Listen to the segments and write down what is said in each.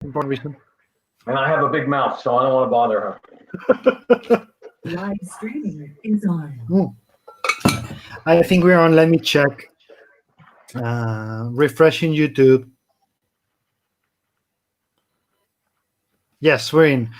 important reason. And I have a big mouth, so I don't want to bother her. Live streaming is on. I think we're on. Let me check. Refreshing YouTube. Yes, we're in.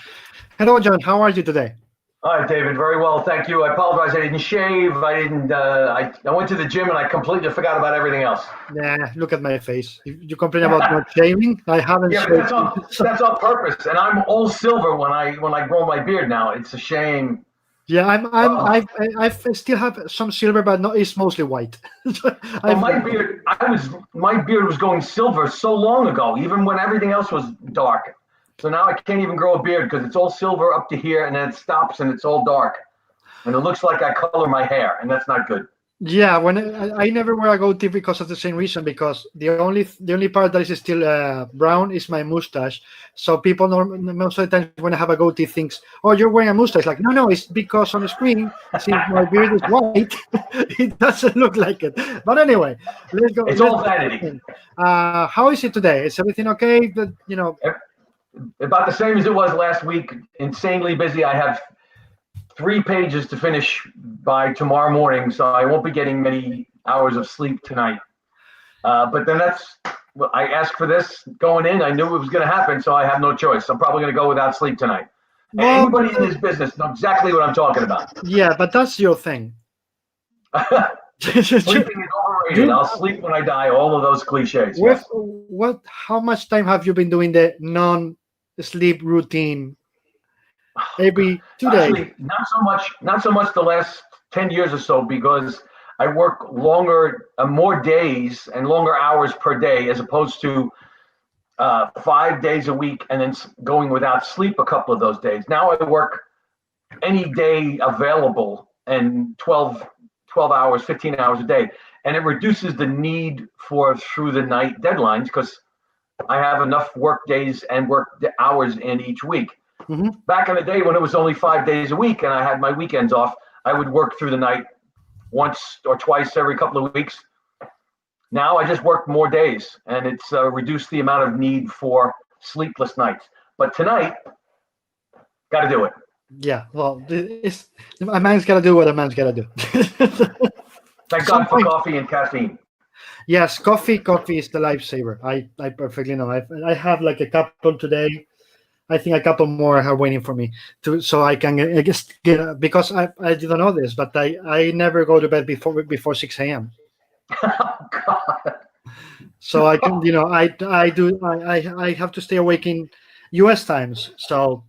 Hello, John. How are you today? All right, David. Very well, thank you. I apologize. I didn't shave. I didn't. I went to the gym and I completely forgot about everything else. Nah, look at my face. You complain about not shaving. I haven't Yeah, shaved. but that's on purpose. And I'm all silver when I grow my beard now. It's a shame. Yeah, I still have some silver, but no, it's mostly white. Well, my beard was going silver so long ago, even when everything else was dark. So now I can't even grow a beard because it's all silver up to here, and then it stops and it's all dark, and it looks like I color my hair, and that's not good. Yeah, when I never wear a goatee because of the same reason, because the only part that is still brown is my mustache. So people most of the time when I have a goatee thinks, "Oh, you're wearing a mustache." Like, no, it's because on the screen, since my beard is white, it doesn't look like it. But anyway, let's go. It's all vanity. How is it today? Is everything okay? About the same as it was last week. Insanely busy. I have 3 pages to finish by tomorrow morning, so I won't be getting many hours of sleep tonight. But then I asked for this going in. I knew it was going to happen, so I have no choice. I'm probably going to go without sleep tonight. And anybody in this business knows exactly what I'm talking about. Yeah, but that's your thing. Sleeping is overrated. I'll sleep when I die. All of those cliches. Yes. How much time have you been doing the non-sleep routine? Every 2 days. Actually, not so much the last 10 years or so, because I work more days and longer hours per day, as opposed to 5 days a week and then going without sleep a couple of those days. Now I work any day available and 12 hours, 15 hours a day. And it reduces the need for through the night deadlines because I have enough work days and work hours in each week. Mm-hmm. Back in the day when it was only 5 days a week and I had my weekends off, I would work through the night once or twice every couple of weeks. Now I just work more days, and it's reduced the amount of need for sleepless nights. But tonight, got to do it. Yeah, well, a man's got to do what a man's got to do. Thank God for coffee and caffeine. Yes, coffee is the lifesaver. I perfectly know. I have like a couple today. I think a couple more are waiting for me so I can get because I didn't know this, but I never go to bed before 6 a.m. Oh God! So I can I have to stay awake in U.S. times. So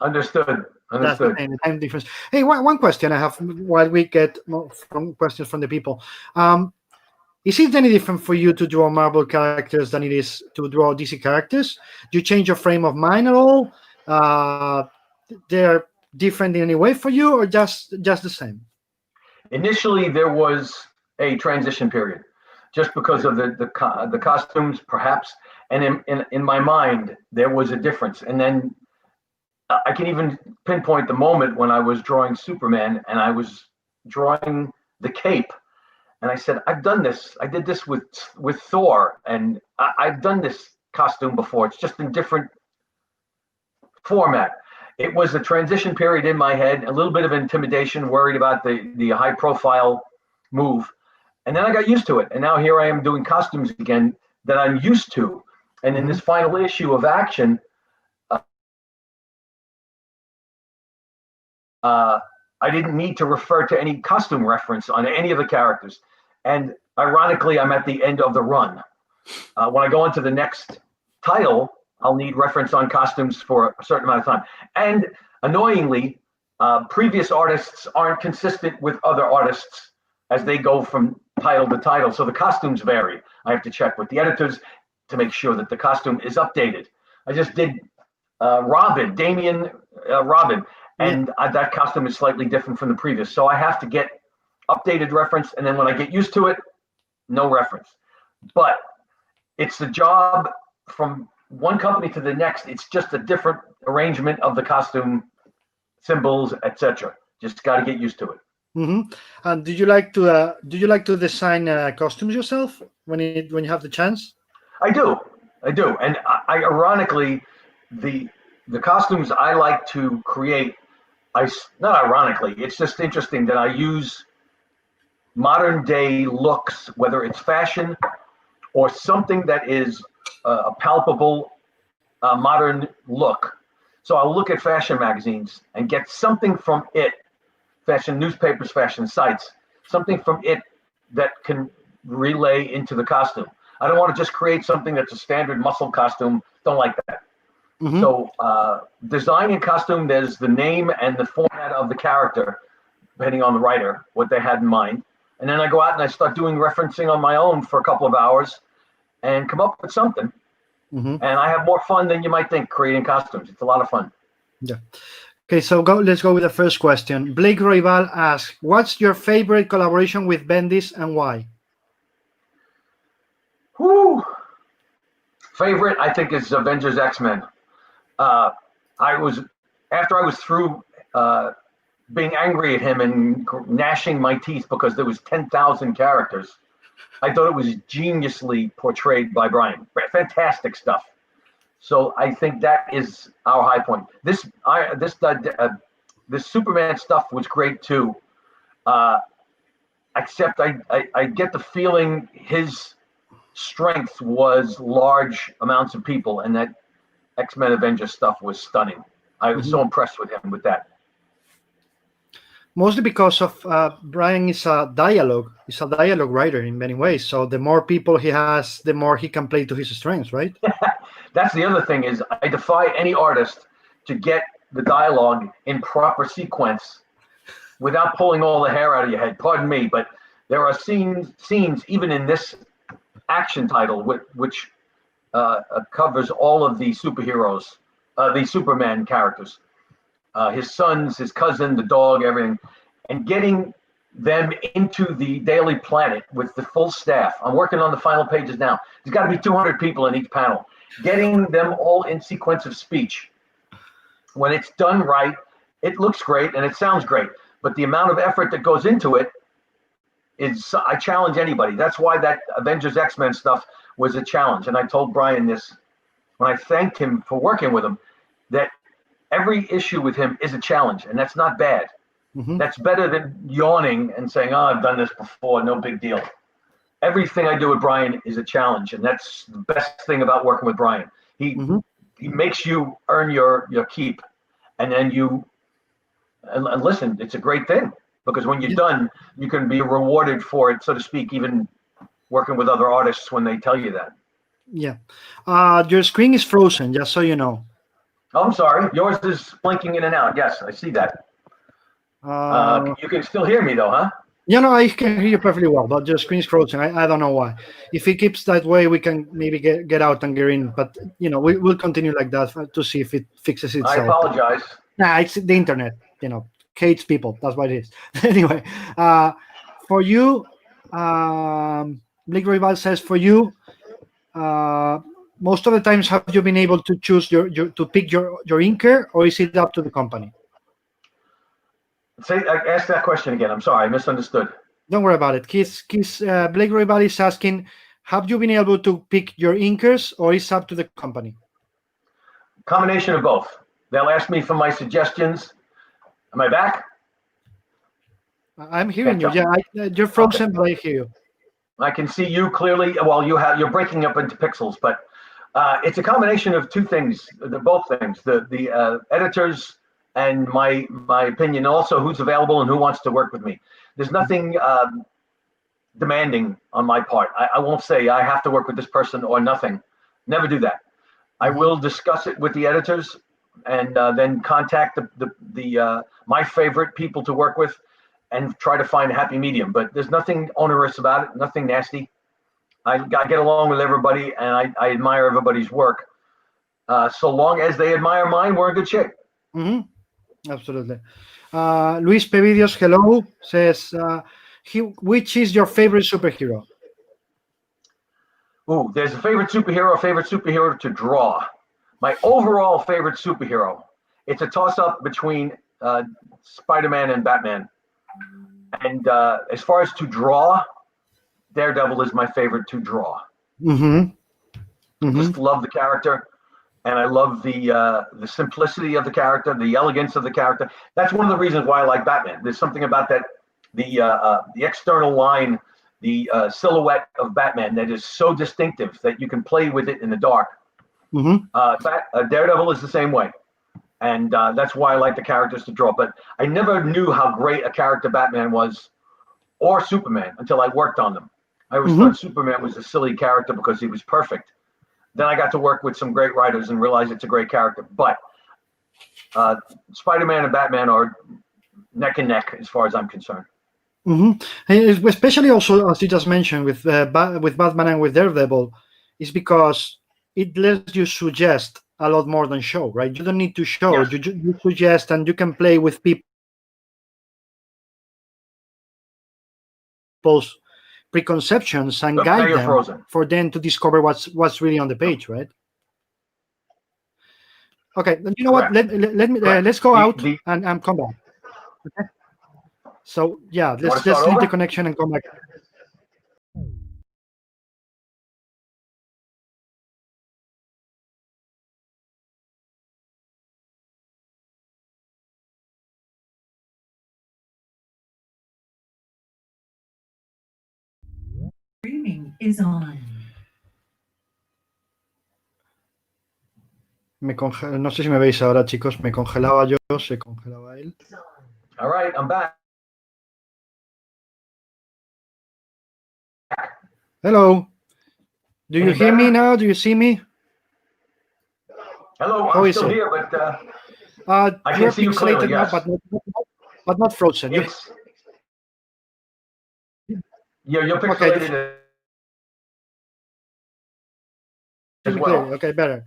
understood. That's the time difference. Hey, one question I have while we get more questions from the people. Is it any different for you to draw Marvel characters than it is to draw DC characters? Do you change your frame of mind at all? They're different in any way for you, or just the same? Initially, there was a transition period, just because of the costumes, perhaps, and in my mind there was a difference. And then I can even pinpoint the moment when I was drawing Superman and I was drawing the cape. And I said, I've done this. I did this with Thor, and I've done this costume before. It's just in different format. It was a transition period in my head, a little bit of intimidation, worried about the high profile move. And then I got used to it. And now here I am doing costumes again that I'm used to. And in this final issue of Action, I didn't need to refer to any costume reference on any of the characters. And ironically, I'm at the end of the run. When I go into the next title, I'll need reference on costumes for a certain amount of time. And annoyingly, previous artists aren't consistent with other artists as they go from title to title. So the costumes vary. I have to check with the editors to make sure that the costume is updated. I just did Damian Robin. And that costume is slightly different from the previous. So I have to get updated reference. And then when I get used to it, no reference. But it's the job from one company to the next. It's just a different arrangement of the costume, symbols, etc. Just got to get used to it. Mm-hmm. And do you like to design costumes yourself when you have the chance? I do. And I ironically, the costumes I like to create, not ironically, it's just interesting that I use modern day looks, whether it's fashion or something that is a palpable modern look. So I'll look at fashion magazines and get something from it, fashion newspapers, fashion sites, something from it that can relay into the costume. I don't want to just create something that's a standard muscle costume. Don't like that. Mhm. So design and costume, there's the name and the format of the character, depending on the writer, what they had in mind. And then I go out and I start doing referencing on my own for a couple of hours and come up with something. Mhm. And I have more fun than you might think creating costumes. It's a lot of fun. Yeah. Okay, so let's go with the first question. Blake Roybal asks, what's your favorite collaboration with Bendis and why? Whew. Favorite, I think, is Avengers X-Men. After I was through being angry at him and gnashing my teeth because there was 10,000 characters, I thought it was geniusly portrayed by Brian. Fantastic stuff. So I think that is our high point. This Superman stuff was great too. Except I get the feeling his strength was large amounts of people, and that X-Men Avengers stuff was stunning. I was so impressed with him with that. Mostly because of Brian is a dialogue. He's a dialogue writer in many ways. So the more people he has, the more he can play to his strengths, right? That's the other thing is I defy any artist to get the dialogue in proper sequence without pulling all the hair out of your head. Pardon me, but there are scenes even in this action title which covers all of the superheroes, the Superman characters, his sons, his cousin, the dog, everything, and getting them into the Daily Planet with the full staff. I'm working on the final pages now. There's got to be 200 people in each panel. Getting them all in sequence of speech. When it's done right, it looks great and it sounds great. But the amount of effort that goes into it is, I challenge anybody. That's why that Avengers X-Men stuff was a challenge. And I told Brian this when I thanked him for working with him, that every issue with him is a challenge, and that's not bad. That's better than yawning and saying, oh, I've done this before, no big deal. Everything I do with Brian is a challenge, and that's the best thing about working with Brian. He makes you earn your keep, and then and listen, it's a great thing, because when you're done, you can be rewarded for it, so to speak, even working with other artists when they tell you that. Yeah. Your screen is frozen, just so you know. Oh, I'm sorry. Yours is blinking in and out. Yes, I see that. You can still hear me, though, huh? Yeah, no, I can hear you perfectly well, but your screen's frozen. I don't know why. If it keeps that way, we can maybe get out and get in. But, we'll continue like that to see if it fixes itself. I apologize. Nah, it's the internet, hates people. That's what it is. Anyway, for you, Blake Roybal says, for you, most of the times, have you been able to choose to pick your inker, or is it up to the company? Ask that question again. I'm sorry, I misunderstood. Don't worry about it. Blake Roybal is asking, have you been able to pick your inkers, or is it up to the company? Combination of both. They'll ask me for my suggestions. Am I back? I'm hearing you. Yeah, you're frozen, but I hear you. I can see you clearly. Well, you're breaking up into pixels, but it's a combination of two things. Both things. The editors and my opinion, also who's available and who wants to work with me. There's nothing demanding on my part. I won't say I have to work with this person or nothing. Never do that. I will discuss it with the editors and then contact my favorite people to work with and try to find a happy medium. But there's nothing onerous about it, nothing nasty. I get along with everybody, and I admire everybody's work. So long as they admire mine, we're in good shape. Absolutely. Luis Pevidios, hello, says, which is your favorite superhero? Ooh, there's a favorite superhero to draw. My overall favorite superhero, it's a toss-up between Spider-Man and Batman. And as far as to draw, Daredevil is my favorite to draw. Just love the character. and I love the simplicity of the character, the elegance of the character. That's one of the reasons why I like Batman. There's something about that the external line, the silhouette of Batman that is so distinctive that you can play with it in the dark. Daredevil is the same way, and that's why I like the characters to draw. But I never knew how great a character Batman was, or Superman, until I worked on them. I always thought Superman was a silly character because he was perfect. Then I got to work with some great writers and realize it's a great character. But Spider-Man and Batman are neck and neck as far as I'm concerned. Especially also, as you just mentioned, with Batman and with Daredevil, is because it lets you suggest a lot more than show, right? You don't need to show. Yes. You suggest, and you can play with people's preconceptions and guide them for them to discover what's really on the page, right? Okay, you know what? Let me let's go out and come back. Okay. So yeah, let's leave the connection and come back. Streaming is on. No sé si me veis ahora, chicos. Me congelaba yo, se congelaba él. All right, I'm back. Hello. Do you hear me now? Do you see me? Hello, I'm still here, but I can see you clearly, yes. Now, but not frozen. You're pixelated as well. Okay, better.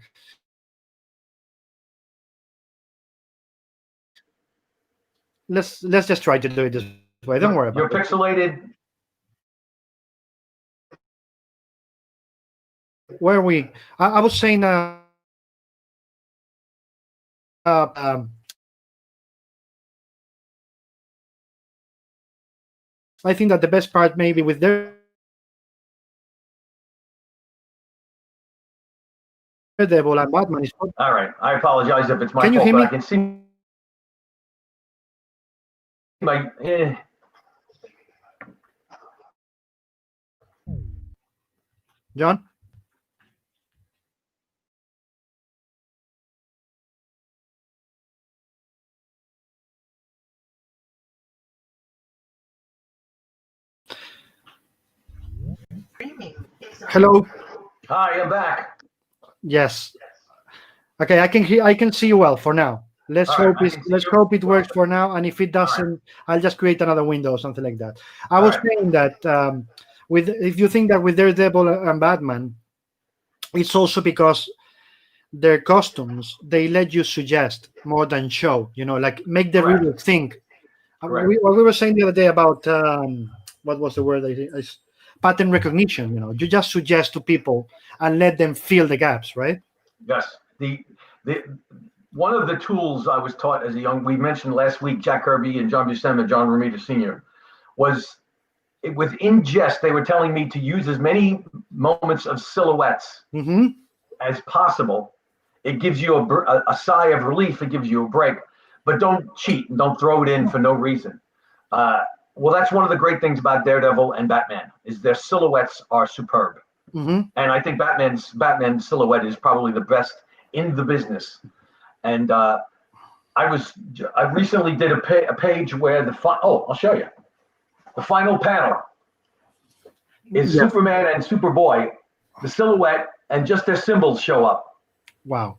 Let's just try to do it this way. Don't worry about it. You're pixelated. Where are we? I was saying I think that the best part maybe with Daredevil and Batman is. All right, I apologize if it's my fault. Can you hear me? I can see my. John? Hello. Hi, I'm back. Yes. Okay, I can see you well for now. Let's hope it works for now, and if it doesn't, I'll just create another window or something like that. I was saying that if you think that with Daredevil and Batman, it's also because their costumes, they let you suggest more than show, like make the reader think. We were saying the other day about what was the word? Pattern recognition. You just suggest to people and let them fill the gaps, right? Yes. The one of the tools I was taught as we mentioned last week, Jack Kirby and John Buscema, John Romita Sr., was with ingest. They were telling me to use as many moments of silhouettes as possible. It gives you a sigh of relief. It gives you a break, but don't cheat and don't throw it in for no reason. Well, that's one of the great things about Daredevil and Batman is their silhouettes are superb. And I think Batman's silhouette is probably the best in the business. And I recently did a page where I'll show you. The final panel is Superman and Superboy, the silhouette, and just their symbols show up. Wow.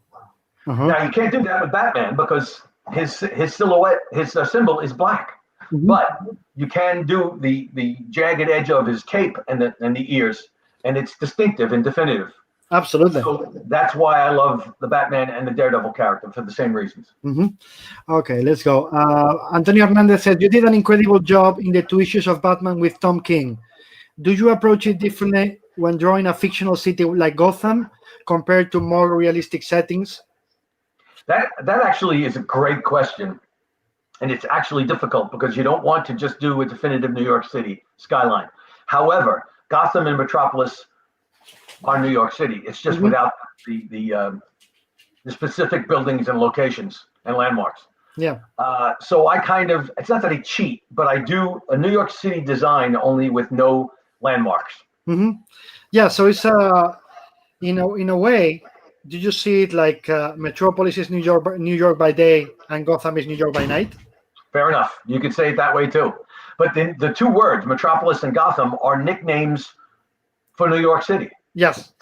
Now you can't do that with Batman because his silhouette, his symbol is black. But you can do the jagged edge of his cape and the ears, and it's distinctive and definitive. Absolutely. So that's why I love the Batman and the Daredevil character for the same reasons. Okay, let's go. Antonio Hernandez said, you did an incredible job in the 2 issues of Batman with Tom King. Do you approach it differently when drawing a fictional city like Gotham compared to more realistic settings? That actually is a great question. And it's actually difficult because you don't want to just do a definitive New York City skyline. However, Gotham and Metropolis are New York City. It's just without the the specific buildings and locations and landmarks. Yeah. So I kind of, it's not that I cheat, but I do a New York City design only with no landmarks. Hmm. Yeah. So it's in a way, did you see it like Metropolis is New York by day, and Gotham is New York by night? Fair enough. You could say it that way too. But the two words, Metropolis and Gotham, are nicknames for New York City. Yes.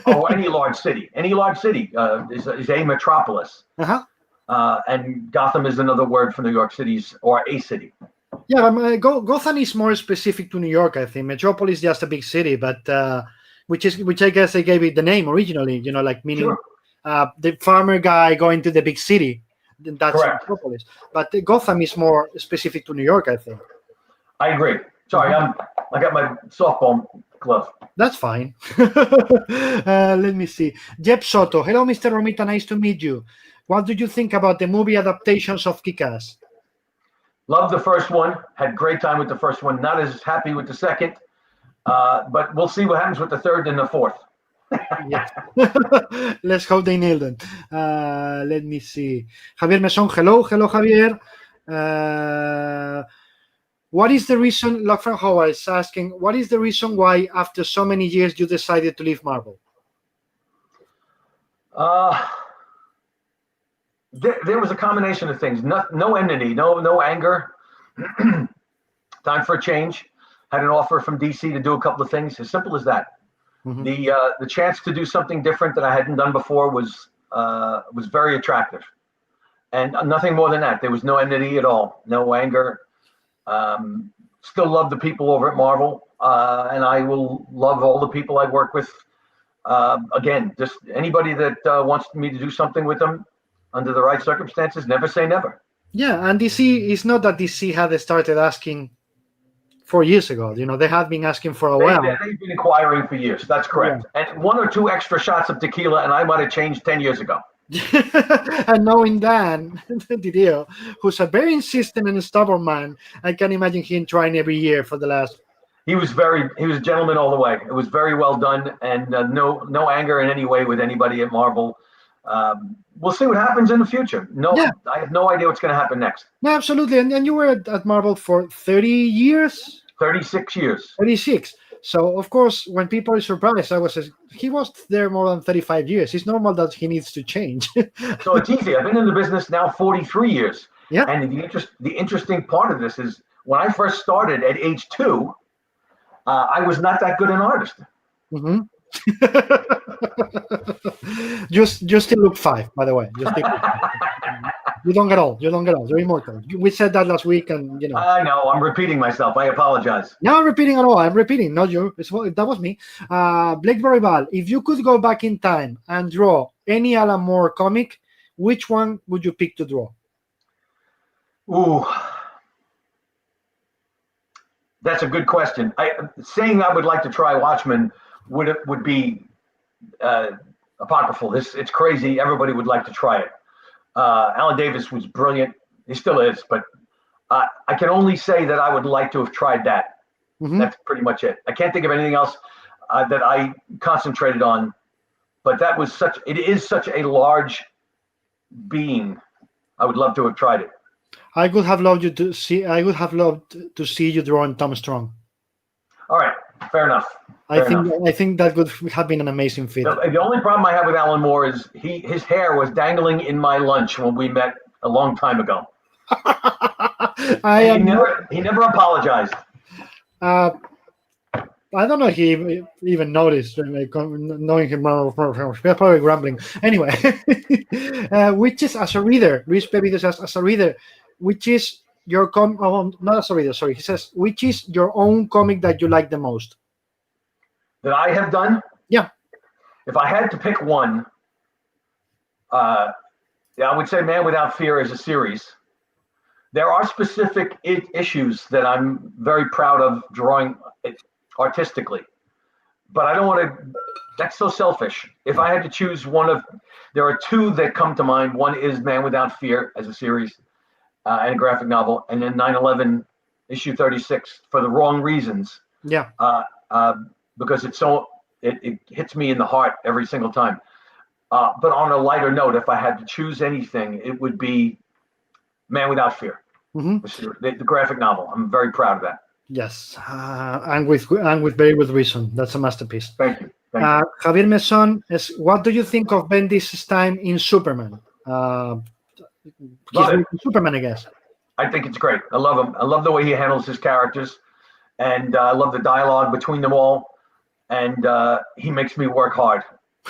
Or any large city. Any large city is a metropolis. Uh-huh. And Gotham is another word for New York City's or a city. Yeah, Gotham is more specific to New York, I think. Metropolis is just a big city, but which I guess they gave it the name originally. Like meaning Sure. the farmer guy going to the big city. That's Correct. Metropolis. But Gotham is more specific to New York, I think. I agree. Sorry, I got my softball glove. That's fine. Let me see. Jeb Soto. Hello, Mr. Romita. Nice to meet you. What do you think about the movie adaptations of Kick-Ass? Loved the first one. Had great time with the first one. Not as happy with the second. But we'll see what happens with the third and the fourth. Yes. Let's hope they nail them. Let me see. Javier Meson. Hello, Javier. What is the reason? Lachlan Howard is asking. What is the reason why, after so many years, you decided to leave Marvel? There was a combination of things. No enmity, no anger. Time for a change. Had an offer from DC to do a couple of things. As simple as that. Mhm. The chance to do something different that I hadn't done before was very attractive, and nothing more than that. There was no enmity at all, no anger. Still love the people over at Marvel, and I will love all the people I work with. Again, just anybody that wants me to do something with them under the right circumstances, never say never. Yeah, and DC, it's not that DC had started asking 4 years ago. They have been asking for a while. They've been inquiring for years. That's correct. Yeah. And 1 or 2 extra shots of tequila, and I might have changed 10 years ago. And knowing Dan Didio, who's a very insistent and stubborn man, I can imagine him trying every year for the last. He was a gentleman all the way. It was very well done, and no anger in any way with anybody at Marvel. We'll see what happens in the future. I have no idea what's going to happen next. No, absolutely. And you were at Marvel for 30 years? 36 years. 36. So, of course, when people are surprised, he was there more than 35 years. It's normal that he needs to change. So it's easy. I've been in the business now 43 years. Yeah. And the interesting part of this is when I first started at age 2, I was not that good an artist. Mm-hmm. you still look 5, by the way. You don't get old. You're immortal. We said that last week, and I know. I'm repeating myself. I apologize. No, I'm repeating at all. I'm repeating, not you. That was me. Blake Baribal, if you could go back in time and draw any Alan Moore comic, which one would you pick to draw? Ooh. That's a good question. Saying I would like to try Watchmen would be apocryphal. It's crazy. Everybody would like to try it. Alan Davis was brilliant. He still is, but I can only say that I would like to have tried that. Mm-hmm. That's pretty much it. I can't think of anything else that I concentrated on, but it is such a large being. I would love to have tried it. I would have loved to see you drawing Tom Strong. All right, fair enough. I think that would have been an amazing fit. The only problem I have with Alan Moore is his hair was dangling in my lunch when we met a long time ago. He never apologized. I don't know if he even noticed, knowing him. We're probably grumbling. Anyway, which is, as a reader, Luis Pepe says, as a reader, which is your not as a reader, sorry. He says, which is your own comic that you like the most? That I have done? Yeah. If I had to pick one, I would say Man Without Fear as a series. There are specific issues that I'm very proud of drawing artistically, but I don't want to. That's so selfish. If I had to choose there are 2 that come to mind. One is Man Without Fear as a series and a graphic novel, and then 9/11 issue 36 for the wrong reasons. Yeah. Because it hits me in the heart every single time. But on a lighter note, if I had to choose anything, it would be Man Without Fear, the graphic novel. I'm very proud of that. Yes, and with very good reason. That's a masterpiece. Thank you. Thank you. Javier Meson is. What do you think of Bendis' time in Superman? Love it. Superman, I guess. I think it's great. I love him. I love the way he handles his characters, and I love the dialogue between them all. And he makes me work hard,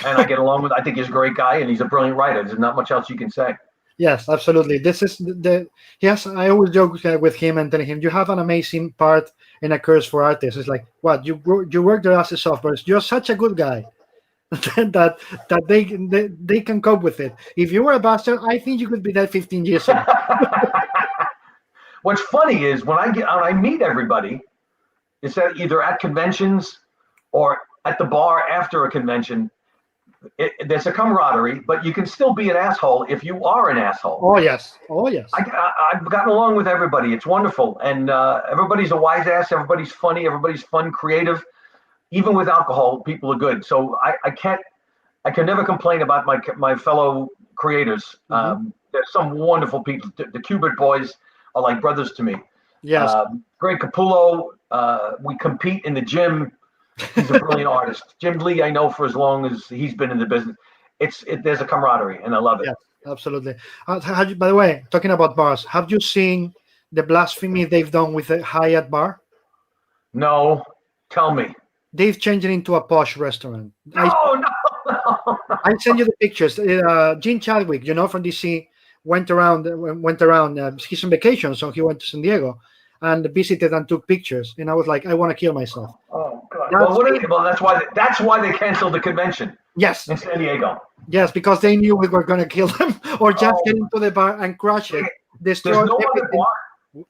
and I get along with. I think he's a great guy, and he's a brilliant writer. There's not much else you can say. Yes, absolutely. This is the yes. I always joke with him and telling him, "You have an amazing part in A Curse for Artists." It's like, what you work their asses off, but you're such a good guy that they can cope with it. If you were a bastard, I think you could be dead 15 years ago. What's funny is when I meet everybody, it's either at conventions or at the bar after a convention. There's a camaraderie, but you can still be an asshole if you are an asshole. Oh yes. I've gotten along with everybody. It's wonderful, and everybody's a wise ass. Everybody's funny. Everybody's fun, creative. Even with alcohol, people are good. So I can never complain about my fellow creators. There's some wonderful people. The Kubert boys are like brothers to me. Yes. Greg Capullo. We compete in the gym. He's a brilliant artist. Jim Lee, I know for as long as he's been in the business. There's a camaraderie, and I love it. Yes, absolutely. By the way, talking about bars, have you seen the blasphemy they've done with the Hyatt bar? No, tell me. They've changed it into a posh restaurant. No. I send you the pictures. Gene Chadwick, from DC, went around. He's on vacation, so he went to San Diego and visited and took pictures. And I was like, I want to kill myself. Oh God! Well, that's why they canceled the convention. Yes. In San Diego. Yes, because they knew we were going to kill them, or just get into the bar and crush it. There's no other bar.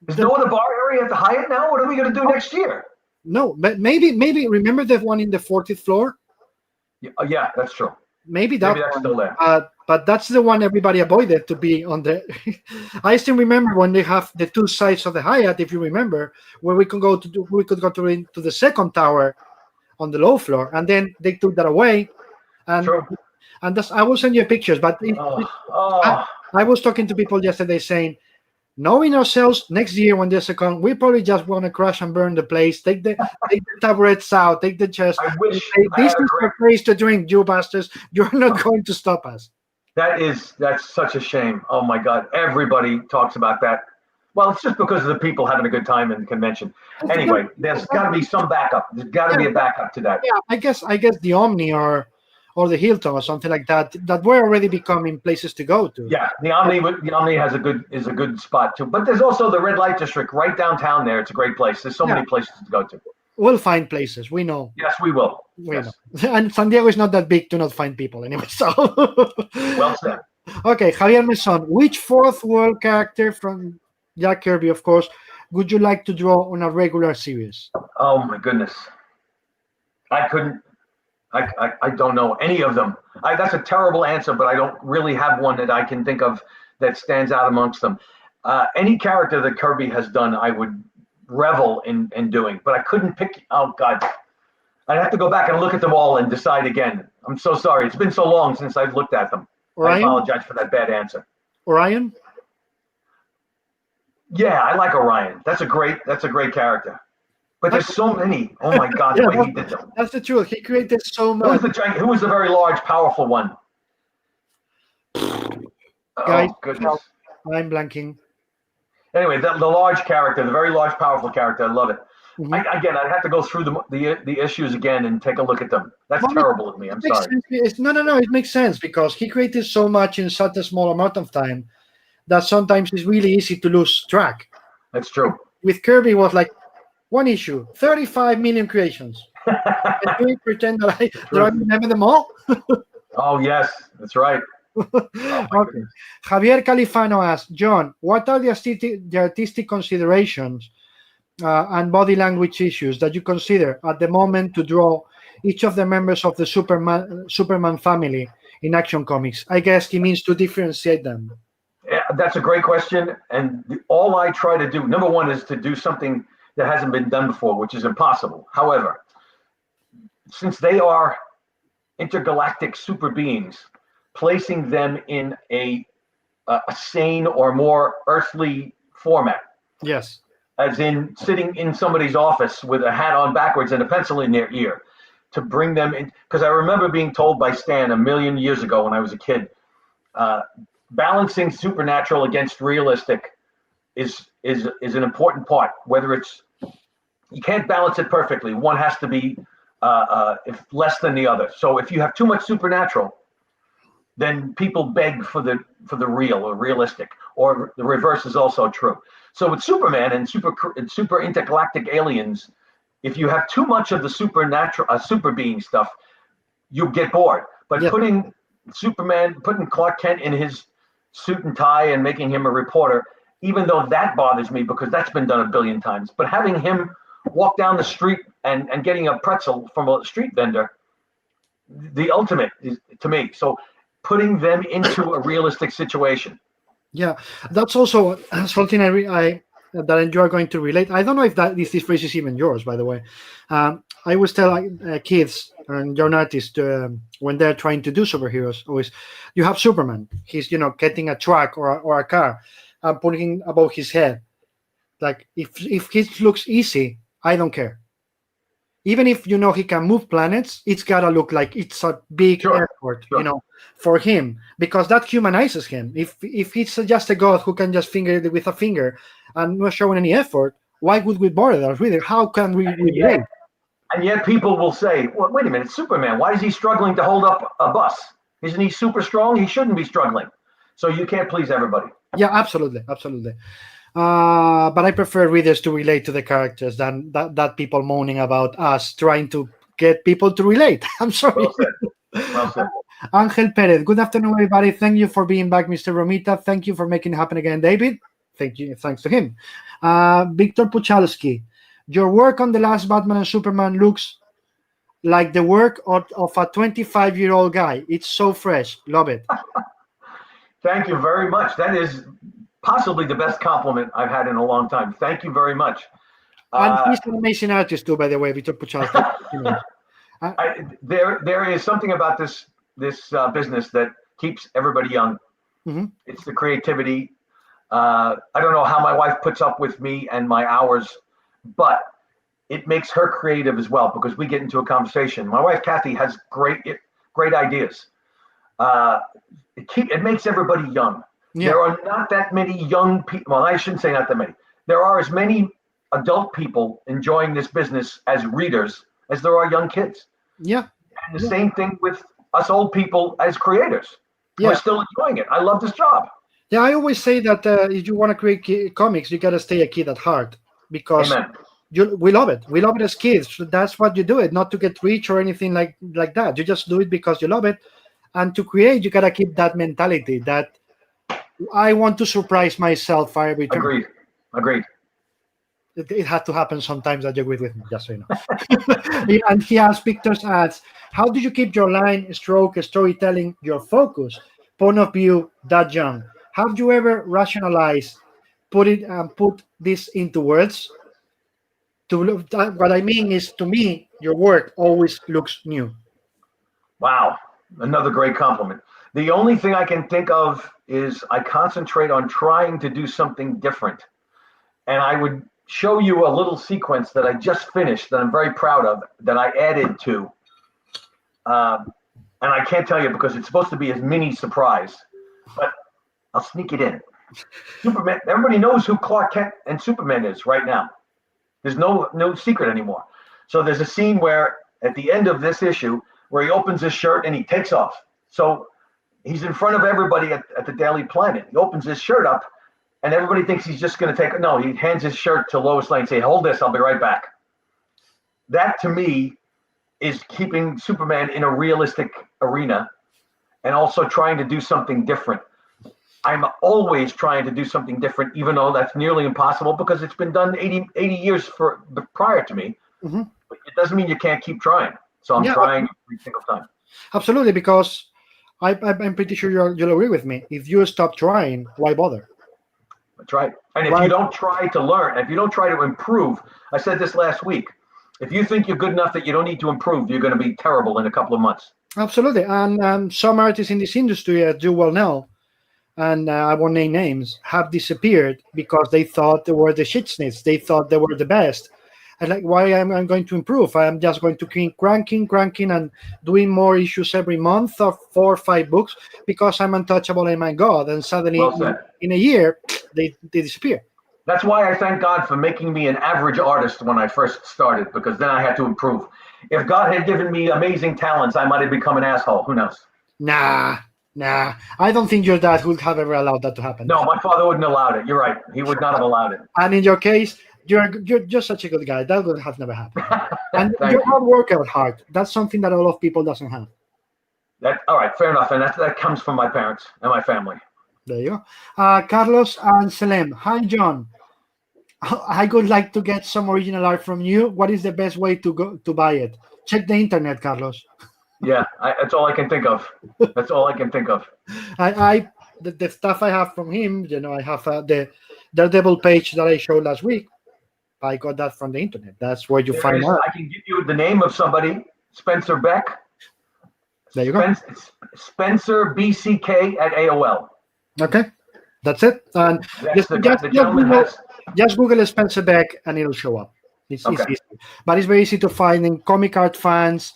There's no other bar area at the Hyatt now. What are we going to do next year? No, but maybe. Remember the one in the 40th floor? Yeah, that's true. Maybe that's still there. But that's the one everybody avoided to be on the. I still remember when they have the two sides of the Hyatt, if you remember, where we could go to the second tower on the low floor, and then they took that away. And True. And I will send you pictures. But I was talking to people yesterday saying, knowing ourselves, next year when there's a con, we probably just want to crash and burn the place. Take the taburets out, take the chairs. I wish this is the place to drink, you bastards. You're not going to stop us. That's such a shame. Oh my God, everybody talks about that. Well, it's just because of the people having a good time in the convention. Anyway, there's got to be some backup. There's got to be a backup to that. Yeah, I guess the Omni or the Hilton or something like that we're already becoming places to go to. Yeah, the Omni is a good spot too. But there's also the Red Light District right downtown there. It's a great place. There's so many places to go to. We'll find places. We know. Yes, we will. We know. And San Diego is not that big to not find people anyway. So. Well said. Okay, Javier Meson, which fourth world character from Jack Kirby, of course, would you like to draw on a regular series? Oh my goodness, I couldn't. I don't know any of them. That's a terrible answer, but I don't really have one that I can think of that stands out amongst them. Any character that Kirby has done, I would revel in doing, but I couldn't pick. Oh God, I'd have to go back and look at them all and decide again. I'm so sorry. It's been so long since I've looked at them. Orion? I apologize for that bad answer. Orion? Yeah, I like Orion. That's a great character. But there's so many. Oh my God, the way he did them. That's the truth. He created so much. Who was the very large, powerful one? Guys, oh goodness. I'm blanking. Anyway, the large character, the very large, powerful character. I love it. Mm-hmm. I'd have to go through the issues again and take a look at them. That's terrible of me. I'm sorry. No. It makes sense because he created so much in such a small amount of time that sometimes it's really easy to lose track. That's true. With Kirby, it was like one issue, 35 million creations. And do we pretend that I remember them all? Oh yes, that's right. Okay. Javier Califano asks, John, what are the artistic considerations and body language issues that you consider at the moment to draw each of the members of the Superman family in Action Comics? I guess he means to differentiate them. Yeah, that's a great question. And all I try to do, number one, is to do something that hasn't been done before, which is impossible. However, since they are intergalactic super beings, placing them in a sane or more earthly format, Yes. as in sitting in somebody's office with a hat on backwards and a pencil in their ear, to bring them in. Because I remember being told by Stan a million years ago when I was a kid, balancing supernatural against realistic is an important part. Whether it's, you can't balance it perfectly. One has to be if less than the other. So if you have too much supernatural, then people beg for the real or realistic, or the reverse is also true. So with Superman and super intergalactic aliens, if you have too much of the supernatural, super being stuff, you get bored. But Yeah. putting Clark Kent in his suit and tie and making him a reporter, even though that bothers me because that's been done a billion times, but having him walk down the street and getting a pretzel from a street vendor, the ultimate is, to me. So putting them into a realistic situation. Yeah, that's also something that you are going to relate. I don't know if this phrase is even yours, by the way. I always tell kids and young artists when they're trying to do superheroes, always, you have Superman. He's getting a truck or a car and putting above his head. Like if it looks easy, I don't care. Even if he can move planets, it's gotta look like it's a big effort, for him, because that humanizes him. If he's just a god who can just finger it with a finger and not showing any effort, why would we bother us with it? How can we relate? And yet people will say, well, wait a minute, Superman, why is he struggling to hold up a bus? Isn't he super strong? He shouldn't be struggling. So you can't please everybody. Yeah, absolutely. But I prefer readers to relate to the characters than that people moaning about us trying to get people to relate. I'm sorry. Well said. Angel Perez, good afternoon, everybody. Thank you for being back, Mr. Romita. Thank you for making it happen again, David. Thank you. Thanks to him. Victor Puchalski, your work on the last Batman and Superman looks like the work of a 25-year-old guy. It's so fresh. Love it. Thank you very much. That is possibly the best compliment I've had in a long time. Thank you very much. And he's an amazing artist too, by the way, Victor Puchalski. There is something about this business that keeps everybody young. Mm-hmm. It's the creativity. I don't know how my wife puts up with me and my hours, but it makes her creative as well, because we get into a conversation. My wife Kathy has great ideas. It makes everybody young. Yeah. There are not that many young people. Well, I shouldn't say not that many. There are as many adult people enjoying this business as readers as there are young kids. Yeah. And the same thing with us old people as creators. Yeah. We're still enjoying it. I love this job. Yeah, I always say that if you want to create comics, you got to stay a kid at heart, because we love it. We love it as kids. So that's what you do it, not to get rich or anything like that. You just do it because you love it. And to create, you got to keep that mentality that I want to surprise myself every time. Agreed. It had to happen sometimes that you agree with me, just so you know. And he asks, Victor adds, how do you keep your line, stroke, storytelling, your focus, point of view that young? Have you ever rationalized, put this into words? What I mean is, to me, your work always looks new. Wow, another great compliment. The only thing I can think of is I concentrate on trying to do something different. And I would show you a little sequence that I just finished that I'm very proud of, that I added to. And I can't tell you because it's supposed to be a mini surprise, but I'll sneak it in. Superman, everybody knows who Clark Kent and Superman is right now. There's no secret anymore. So there's a scene where at the end of this issue where he opens his shirt and he takes off. So he's in front of everybody at the Daily Planet. He opens his shirt up and everybody thinks he's just going to take it. No, he hands his shirt to Lois Lane and say, hold this, I'll be right back. That to me is keeping Superman in a realistic arena and also trying to do something different. I'm always trying to do something different, even though that's nearly impossible because it's been done 80 years prior to me. Mm-hmm. But it doesn't mean you can't keep trying. So I'm trying every single time. Absolutely, because I'm pretty sure you'll agree with me. If you stop trying, why bother? That's right. And if you don't try to learn, if you don't try to improve, I said this last week, if you think you're good enough that you don't need to improve, you're going to be terrible in a couple of months. Absolutely. And some artists in this industry, as you well know, and I won't name names, have disappeared because they thought they were the shitsnits. They thought they were the best. And like, why am I going to improve? I am just going to keep cranking, and doing more issues every month of 4 or 5 books because I'm untouchable and my God. And suddenly, Well said. in a year, they disappear. That's why I thank God for making me an average artist when I first started, because then I had to improve. If God had given me amazing talents, I might have become an asshole. Who knows? Nah, nah. I don't think your dad would have ever allowed that to happen. No, my father wouldn't have allowed it. You're right. He would not have allowed it. And in your case, you're just such a good guy. That would have never happened. And Thank you're you. hard work out hard. That's something that a lot of people doesn't have. All right, fair enough. And that comes from my parents and my family. There you go. Carlos and Selem. Hi, John. I would like to get some original art from you. What is the best way to go to buy it? Check the internet, Carlos. Yeah, that's all I can think of. That's all I can think of. The stuff I have from him, I have the Daredevil page that I showed last week. I got that from the internet. That's where you find out. I can give you the name of somebody, Spencer Beck. There you go. Spencer BCK at AOL. Okay, that's it. And The gentleman has. just Google Spencer Beck and it'll show up. It's easy, but it's very easy to find in comic art fans.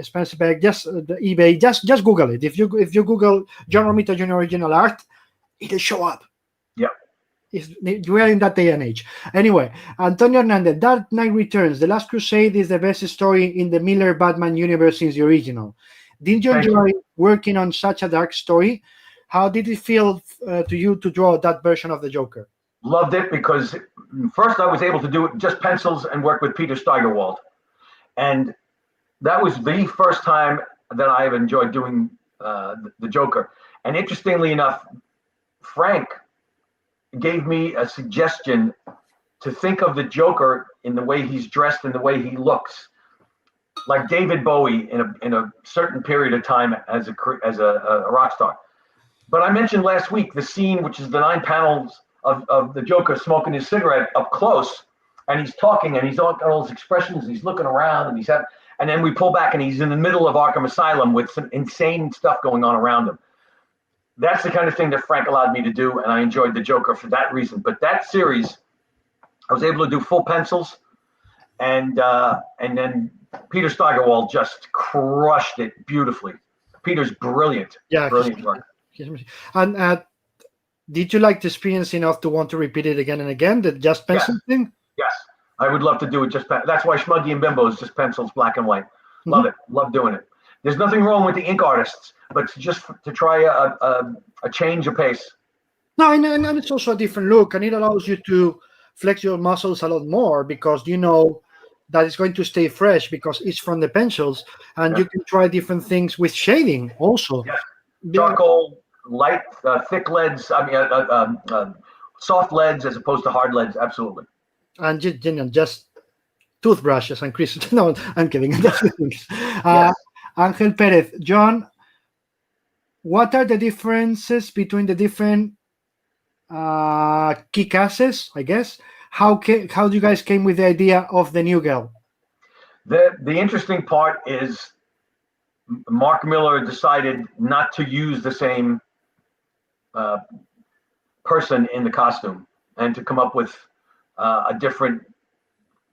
Spencer Beck, just the eBay, just Google it. If you Google John Romita Jr. original art, it'll show up. Yep. We're in that day and age. Anyway, Antonio Hernandez, Dark Knight Returns, The Last Crusade is the best story in the Miller Batman universe since the original. Didn't you enjoy working on such a dark story? How did it feel to you to draw that version of the Joker? Loved it because first I was able to do it just pencils and work with Peter Steigerwald. And that was the first time that I have enjoyed doing the Joker. And interestingly enough, Frank gave me a suggestion to think of the Joker in the way he's dressed and the way he looks, like David Bowie in a certain period of time as a rock star. But I mentioned last week the scene, which is the 9 panels of the Joker smoking his cigarette up close, and he's talking, and he's got all his expressions, and he's looking around, and then we pull back, and he's in the middle of Arkham Asylum with some insane stuff going on around him. That's the kind of thing that Frank allowed me to do, and I enjoyed the Joker for that reason. But that series, I was able to do full pencils, and then Peter Steigerwald just crushed it beautifully. Peter's brilliant. Yeah, brilliant work. And did you like the experience enough to want to repeat it again and again? The just pencil thing? Yes, I would love to do it just. That's why Schmuggy and Bimbo is just pencils, black and white. Love it. Love doing it. There's nothing wrong with the ink artists, but just to try a change of pace. No, and it's also a different look, and it allows you to flex your muscles a lot more because you know that it's going to stay fresh because it's from the pencils, and you can try different things with shading also. Yeah. Charcoal, light, thick leads. Soft leads as opposed to hard leads. Absolutely. And just toothbrushes and crystals. No, I'm kidding. Angel Perez, John, what are the differences between the different kick-asses, I guess? How do you guys came with the idea of the new girl? The interesting part is Mark Miller decided not to use the same person in the costume and to come up with a different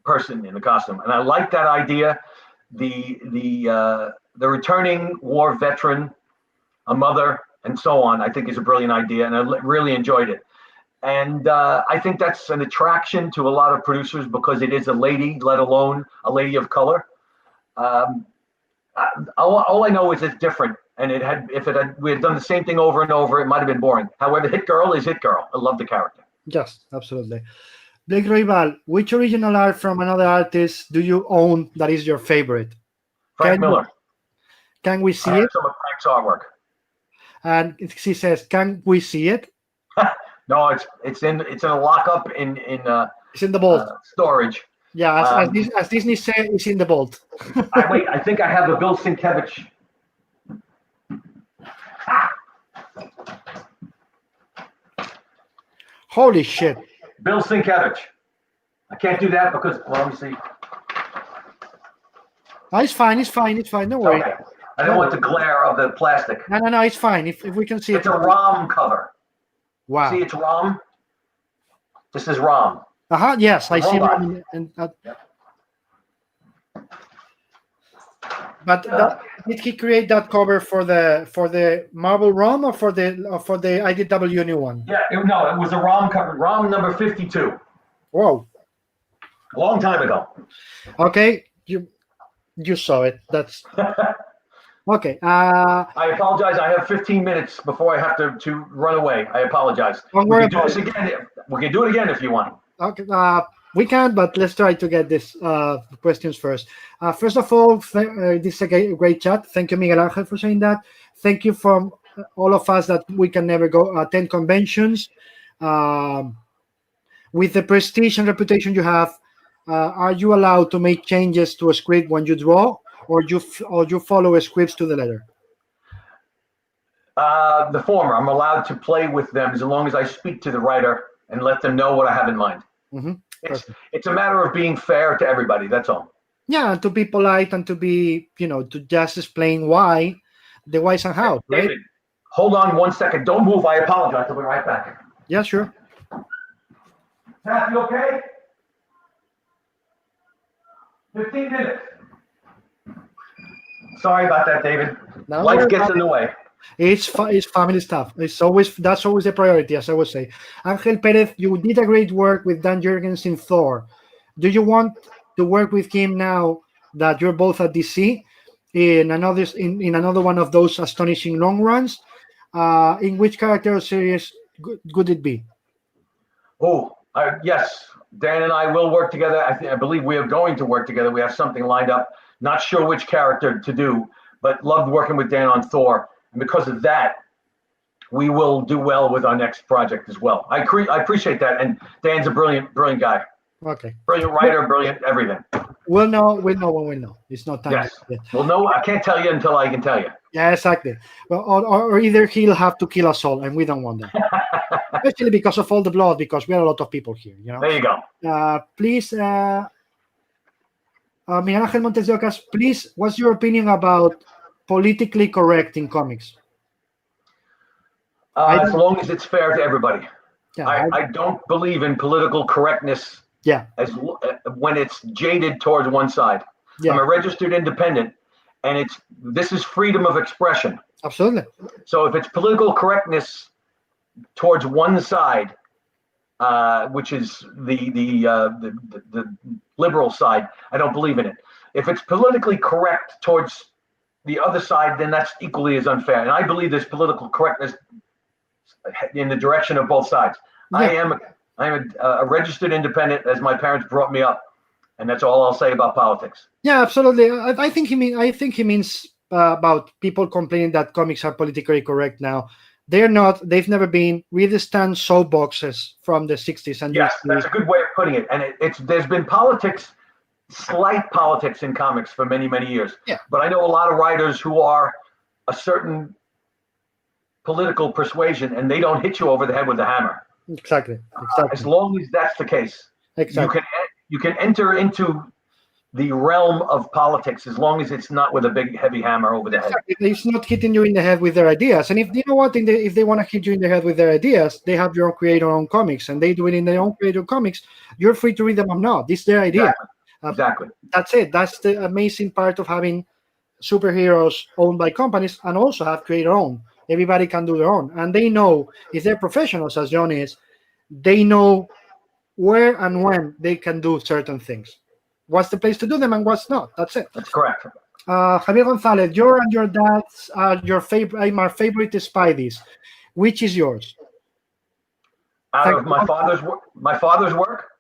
person in the costume. And I like that idea. The returning war veteran, a mother, and so on, I think is a brilliant idea, and I really enjoyed it. And I think that's an attraction to a lot of producers because it is a lady, let alone a lady of color. All I know is it's different, and we had done the same thing over and over, it might have been boring. However, Hit Girl is Hit Girl. I love the character. Yes, absolutely. Blake Rival, which original art from another artist do you own that is your favorite? Frank Miller. Can we see it? Some of Frank's artwork. And she says, "Can we see it?" No, it's in a lockup in it's in the vault storage. Yeah, as Disney said, it's in the vault. I think I have a Bill Sienkiewicz. Holy shit! Bill Sienkiewicz. I can't do that because, well, let me see. It's fine. It's fine. It's fine. Don't worry. Okay. I don't want the glare of the plastic. No. It's fine. If we can see It's it. a ROM cover. Wow. See, it's ROM. This is ROM. Yes, I see. Robot. But did he create that cover for the Marvel ROM or for the IDW new one? Yeah, it was a ROM cover. ROM number 52. Whoa. A long time ago. Okay, you saw it. That's okay. I apologize. I have 15 minutes before I have to run away. I apologize. Don't We worry can do about this again. We can do it again if you want. Okay, we can, but let's try to get this questions first. First of all, this is a great chat. Thank you, Miguel Angel, for saying that. Thank you from all of us that we can never go attend conventions. With the prestige and reputation you have, are you allowed to make changes to a script when you draw, or you follow scripts to the letter? The former. I'm allowed to play with them as long as I speak to the writer and let them know what I have in mind. Mm-hmm. It's a matter of being fair to everybody. That's all. Yeah, and to be polite and to be, to just explain why, the whys and how, right? David, hold on 1 second. Don't move. I apologize. I'll be right back. Yeah, sure. Pat, you okay? 15 minutes. Sorry about that, David. No, Life gets in the way. It's family stuff. That's always a priority, as I would say. Angel Perez, you did a great work with Dan Jurgens in Thor. Do you want to work with him now that you're both at DC in another one of those astonishing long runs? In which character or series could it be? Oh, yes. Dan and I will work together. I believe we are going to work together. We have something lined up. Not sure which character to do, but loved working with Dan on Thor. And because of that, we will do well with our next project as well. I appreciate that. And Dan's a brilliant guy. Okay. Brilliant writer, brilliant everything. We'll know when we know. It's not time. Yes. Well, no, I can't tell you until I can tell you. Yeah, exactly. Well, or either he'll have to kill us all, and we don't want that. Especially because of all the blood, because we are a lot of people here. There you go. Please, Miguel Ángel Montes de Ocas, please, what's your opinion about politically correct in comics? As long as it's fair to everybody. Yeah, I don't believe in political correctness. Yeah. When it's jaded towards one side. Yeah. I'm a registered independent, and this is freedom of expression. Absolutely. So if it's political correctness towards one side, which is the liberal side, I don't believe in it. If it's politically correct towards the other side, then that's equally as unfair. And I believe there's political correctness in the direction of both sides. Yeah. I am a registered independent, as my parents brought me up, and that's all I'll say about politics. Yeah, absolutely. I think he means about people complaining that comics are politically correct now. They're not. They've never been. We understand soapboxes from the 60s and yes, that's a good way of putting it. And there's been slight politics in comics for many, many years. Yeah. But I know a lot of writers who are a certain political persuasion, and they don't hit you over the head with a hammer. Exactly. As long as that's the case, exactly. You can enter into the realm of politics as long as it's not with a big heavy hammer over the head. Exactly. It's not hitting you in the head with their ideas. And if you know what, if they want to hit you in the head with their ideas, they have your own comics, and they do it in their own creator comics. You're free to read them or not. This is their idea. Exactly. That's it. That's the amazing part of having superheroes owned by companies and also have creator own. Everybody can do their own, and they know if they're professionals, as John is, they know where and when they can do certain things. What's the place to do them and what's not. That's it. That's correct. Javier Gonzalez, your and your dad's are your favorite. My favorite Spideys. Which is yours? Out of my father's work.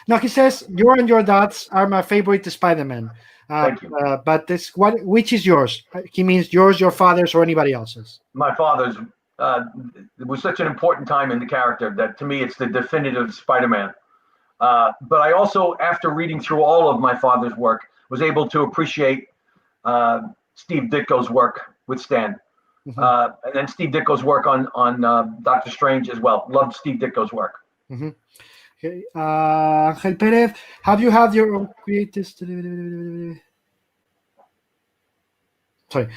No, he says your and your dad's are my favorite Spider-Man. Thank you. But which is yours? He means yours, your father's, or anybody else's. My father's. It was such an important time in the character that to me it's the definitive Spider-Man. But I also, after reading through all of my father's work, was able to appreciate Steve Ditko's work with Stan. Mm-hmm. And then Steve Ditko's work on Doctor Strange as well. Loved Steve Ditko's work. Mm-hmm. Okay. Angel Perez, have you had your own creators? sorry.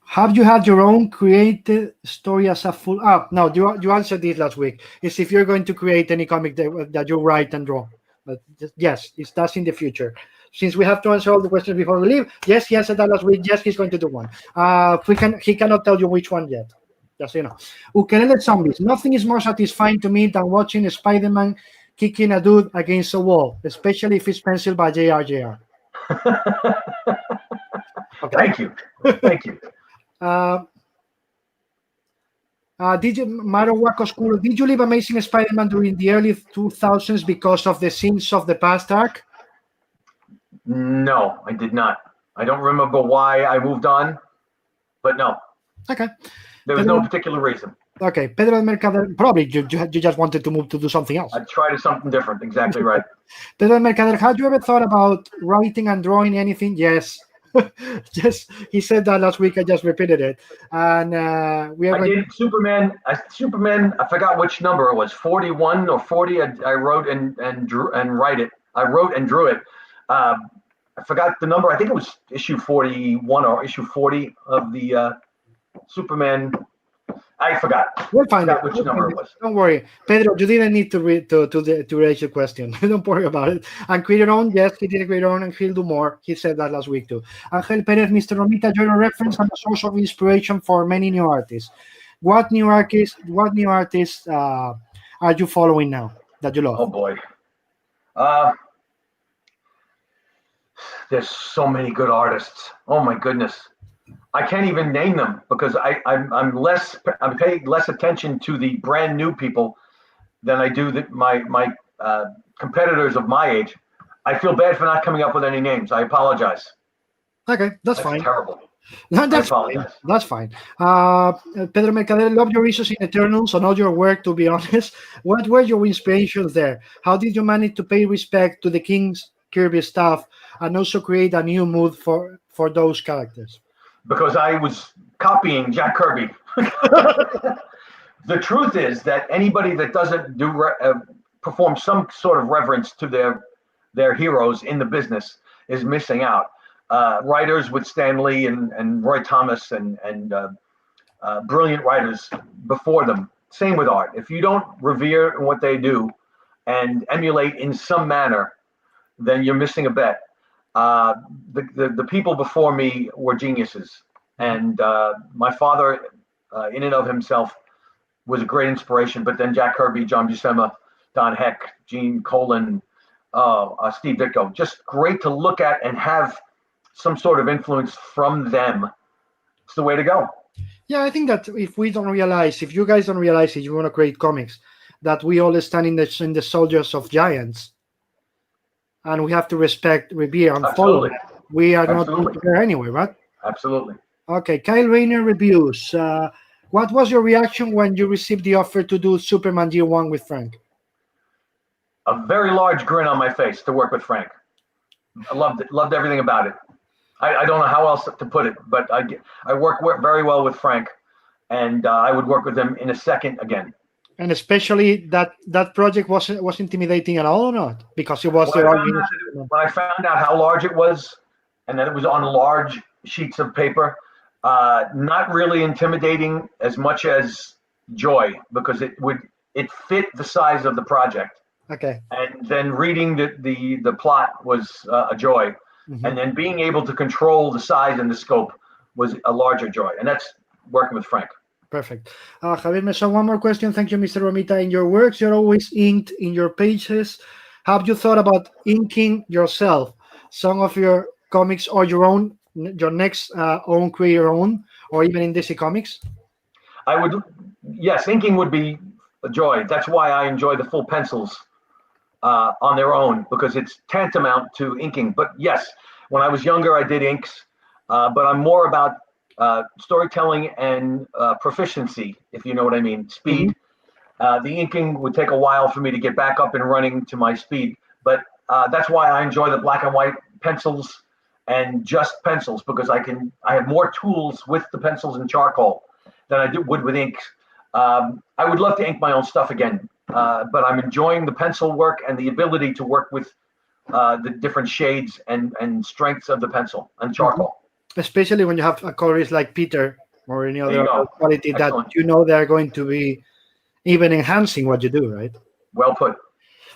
Have you had your own created story as a full up? No, you answered this last week. Is if you're going to create any comic that you write and draw. But yes, that's in the future. Since we have to answer all the questions before we leave, yes, he answered that last week. Yes, he's going to do one. He cannot tell you which one yet. Just so you know. Ukelele Zombies. Nothing is more satisfying to me than watching Spider-Man kicking a dude against a wall, especially if it's penciled by JRJR. Okay. Thank you. Thank you. Did you, Maro Wako School, did you leave Amazing Spider-Man during the early 2000s because of the scenes of the past arc? No, I did not. I don't remember why I moved on, but no. Okay. There was no particular reason. Okay. Pedro Mercader, probably you just wanted to move to do something else. I tried something different. Exactly right. Pedro Mercader, had you ever thought about writing and drawing anything? Yes. Just he said that last week. I just repeated it, and we are. I did Superman. Superman. I forgot which number it was. 41 or 40. I wrote and drew and write it. I wrote and drew it. I forgot the number. I think it was issue 41 or issue 40 of the Superman. I forgot. We'll find out which number it was. Don't worry, Pedro. You didn't need to raise your question. Don't worry about it. And create your own. Yes, he did create your own, and he'll do more. He said that last week too. Angel Perez, Mr. Romita, you're a reference and a source of inspiration for many new artists. What new artists are you following now that you love? Oh boy. There's so many good artists. Oh my goodness. I can't even name them because I'm paying less attention to the brand new people than I do my competitors of my age. I feel bad for not coming up with any names. I apologize. Okay, that's fine. Terrible. No, that's fine. That's fine. Pedro Mercader, love your issues in Eternals and all your work, to be honest. What were your inspirations there? How did you manage to pay respect to the King's Kirby stuff and also create a new mood for those characters? Because I was copying Jack Kirby. The truth is that anybody that doesn't perform some sort of reverence to their heroes in the business is missing out. Writers with Stan Lee and Roy Thomas and brilliant writers before them. Same with art. If you don't revere what they do and emulate in some manner, then you're missing a bet. The people before me were geniuses, and my father, in and of himself, was a great inspiration. But then Jack Kirby, John Buscema, Don Heck, Gene Colan, Steve Ditko, just great to look at and have some sort of influence from them. It's the way to go. Yeah, I think that if you guys don't realize it, you want to create comics, that we all stand in the soldiers of giants. And we have to respect, revere, and follow it. We are not there anyway, right? Absolutely. Okay, Kyle Rayner reviews. What was your reaction when you received the offer to do Superman G1 with Frank? A very large grin on my face to work with Frank. I loved it. Loved everything about it. I don't know how else to put it, but I work very well with Frank, and I would work with him in a second again. And especially that project was intimidating at all or not? Because it was when I found out how large it was and that it was on large sheets of paper, not really intimidating as much as joy, because it fit the size of the project. Okay. And then reading the plot was a joy. Mm-hmm. And then being able to control the size and the scope was a larger joy. And that's working with Frank. Perfect. Javier Meson, one more question. Thank you, Mr. Romita. In your works, you're always inked in your pages. Have you thought about inking yourself some of your comics or your next own create your own, or even in DC Comics? Yes, inking would be a joy. That's why I enjoy the full pencils on their own, because it's tantamount to inking. But yes, when I was younger, I did inks, but I'm more about storytelling and proficiency, if you know what I mean, speed. Mm-hmm. The inking would take a while for me to get back up and running to my speed, but that's why I enjoy the black and white pencils and just pencils, because I have more tools with the pencils and charcoal than I would with inks. I would love to ink my own stuff again, but I'm enjoying the pencil work and the ability to work with the different shades and strengths of the pencil and charcoal. especially when you have a colorist like Peter or any There you other go. quality that Excellent. you know they're going to be even enhancing what you do, right? Well put.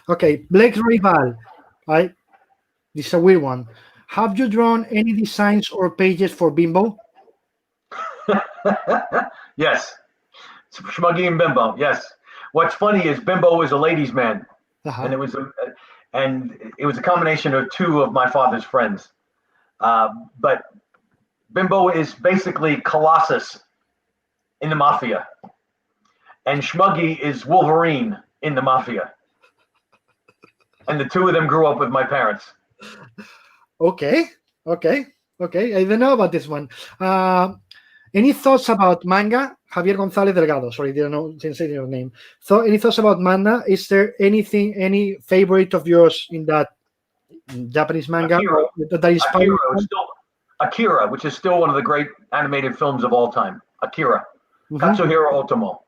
Okay, Blake Rival, right? This is a weird one. Have you drawn any designs or pages for Bimbo? Yes. Schmuggy and Bimbo. Yes. What's funny is Bimbo is a ladies' man, Uh-huh. and it was a combination of two of my father's friends. But Bimbo is basically Colossus in the mafia, and Schmuggy is Wolverine in the mafia. And the two of them grew up with my parents. Okay, okay, okay. I don't know about this one. Any thoughts about manga? Javier González Delgado. Sorry, didn't say your name. So, any thoughts about manga? Is there any favorite of yours in that Japanese manga Akira, that inspired Akira is you? still Akira, which is still one of the great animated films of all time. Akira, Mhm. Katsuhiro Otomo.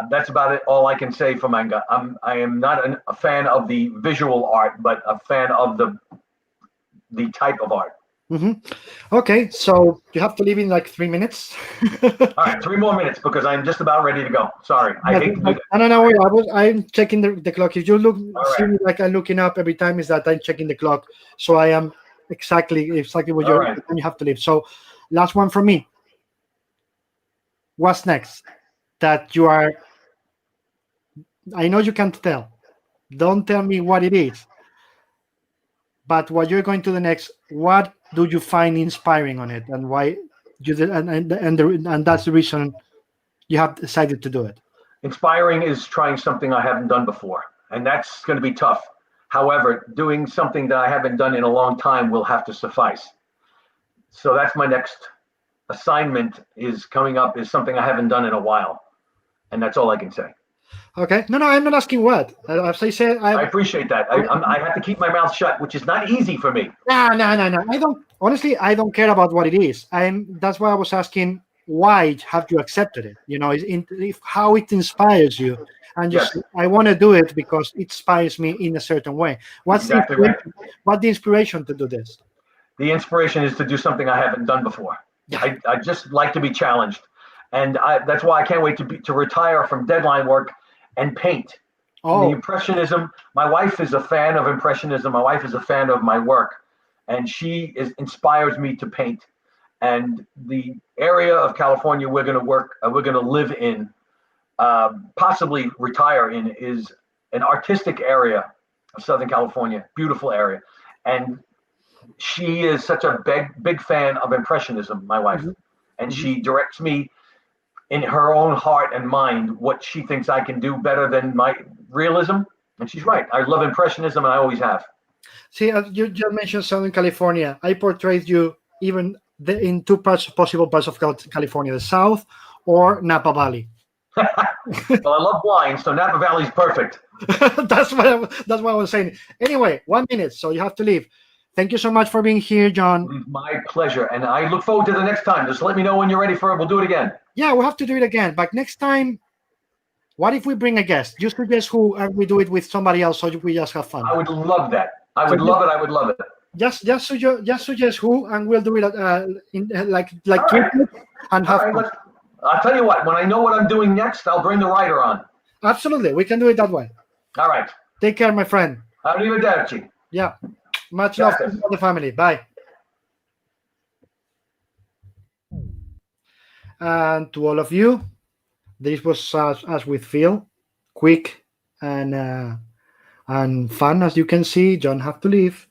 That's about it. All I can say for manga. I am not a fan of the visual art, but a fan of the type of art. Mhm. Okay, so you have to leave in like 3 minutes. All right, 3 more minutes because I'm just about ready to go. Sorry, I hate to do that. No, wait, I'm checking the clock. If you All see right, me like I'm looking up every time, is that I'm checking the clock. So I am exactly what all right. you have to leave. So last one from me. What's next? That you are, I know you can't tell. Don't tell me what it is. But what you're going to the next, what do you find inspiring on it, and why you did, and that's the reason you have decided to do it. Inspiring is trying something I haven't done before, and that's going to be tough. However, doing something that I haven't done in a long time will have to suffice. So that's my next assignment is coming up is something I haven't done in a while, and that's all I can say. Okay. No, I'm not asking what. As I said, I appreciate that. I have to keep my mouth shut, which is not easy for me. no. I don't honestly. I don't care about what it is. That's why I was asking. Why have you accepted it? If how it inspires you, and you Yes, say, I want to do it because it inspires me in a certain way. What's the exactly right. inspiration? What the inspiration to do this? The inspiration is to do something I haven't done before. Yeah. I just like to be challenged, and that's why I can't wait to retire from deadline work and paint. The Oh. Impressionism. My wife is a fan of Impressionism. My wife is a fan of my work, and inspires me to paint. And the area of California we're going to live in, possibly retire in, is an artistic area of Southern California, beautiful area. And she is such a big fan of Impressionism, my wife, Mhm, and mhm. she directs me in her own heart and mind what she thinks I can do better than my realism. And she's right. I love Impressionism, and I always have. See, you just mentioned Southern California. I portrayed you even in two possible parts of California: the South or Napa Valley. Well, I love wine, so Napa Valley's perfect. That's what I was saying. Anyway, 1 minute, so you have to leave. Thank you so much for being here, John. My pleasure, and I look forward to the next time. Just let me know when you're ready for it. We'll do it again. Yeah, we'll have to do it again. But next time, what if we bring a guest? You suggest who, and we do it with somebody else, so we just have fun. I would love that. I So would love it. I would love it. just suggest who, and we'll do it in like All 2 minutes right. and All have right. fun. I'll tell you what. When I know what I'm doing next, I'll bring the writer on. Absolutely, we can do it that way. All right. Take care, my friend. Arrivederci. Yeah, much love to Gracias. the family. Bye. And to all of you, this was as with Phil, quick and fun. As you can see, John have to leave.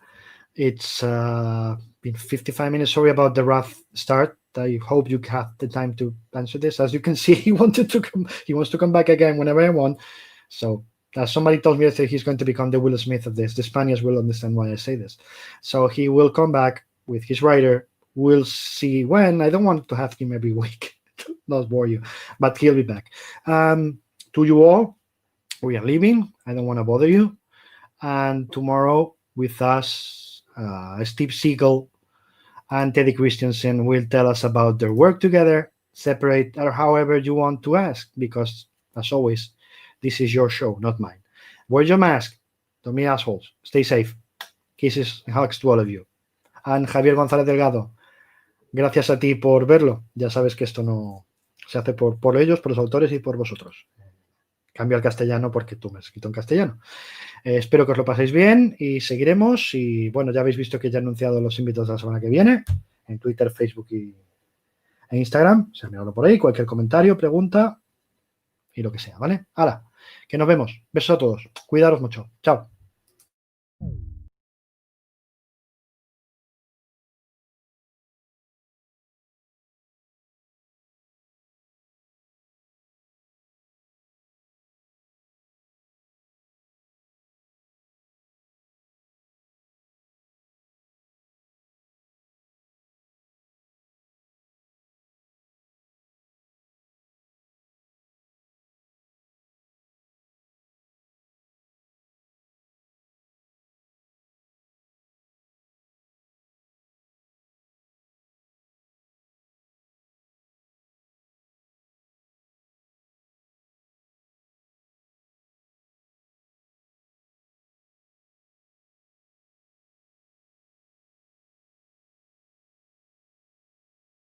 It's been 55 minutes. Sorry about the rough start. I hope you have the time to answer this. As you can see, he wants to come back again whenever I want. So as somebody told me yesterday, he's going to become the Will Smith of this. The Spaniards will understand why I say this. So he will come back with his writer. We'll see when. I don't want to have him every week. Not bore you, but he'll be back. To you all, we are leaving. I don't want to bother you. And tomorrow with us, Steve Siegel and Teddy Christensen will tell us about their work together, separate or however you want to ask, because as always, this is your show, not mine. Wear your mask. Don't be assholes. Stay safe. Kisses and hugs to all of you. And Javier González Delgado, gracias a ti por verlo. Ya sabes que esto no se hace por ellos, por los autores y por vosotros. Cambio al castellano porque tú me has escrito en castellano. Espero que os lo paséis bien y seguiremos. Y bueno, ya habéis visto que ya he anunciado los invitados de la semana que viene en Twitter, Facebook e Instagram. O sea, miradlo por ahí, cualquier comentario, pregunta y lo que sea, ¿vale? Hala, que nos vemos. Besos a todos. Cuidaros mucho. Chao.